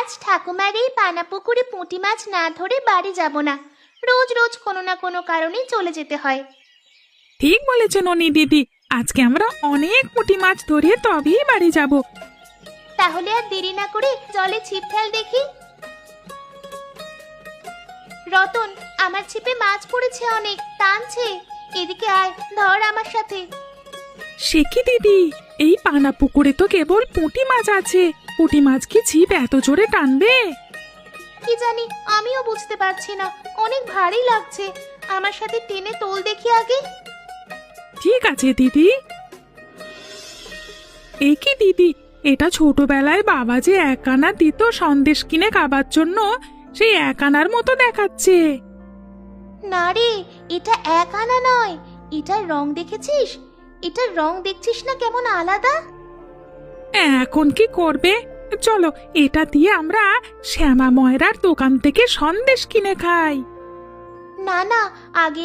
আজ ঠাকুমার এই পানা পুকুরে পুঁটি মাছ না ধরে বাড়ি যাব না। রোজ রোজ কোনো না কোনো কারণে চলে যেতে হয়। ঠিক বলেছেন ননি দিদি, আজকে আমরা অনেক পুঁটি মাছ ধরে তবেই বাড়ি যাব। তাহলে আর দেরি না করে জলে ছিপ ফেল দেখি। রতন, আমার ছিপে মাছ পড়েছে, অনেক টানছে। এদিকে আয়, ধর আমার সাথে। সে কি দিদি, এই পানা পুকুরে তো কেবল পুঁটি মাছ আছে, পুঁটি মাছ কি ছিপ এত জোরে টানবে? কি জানি, আমিও বুঝতে পারছি না, অনেক ভারী লাগছে। আমার সাথে টেনে তোল দেখি আগে। ঠিক আছে দিদি। এ কি দিদি, এটা ছোটবেলায় বাবা যে 1 আনা দিত সন্দেশ কিনে খাবার জন্য, সেই 1 আনার মতো দেখাচ্ছে। না রে, এটা 1 আনা নয়। এটার রং দেখেছিস? এটার রং দেখছিস না কেমন আলাদা? এখন কি করবে? চলো এটা দিয়ে আমরা শ্যামা ময়রার দোকান থেকে সন্দেশ কিনে খাই। না না, আগে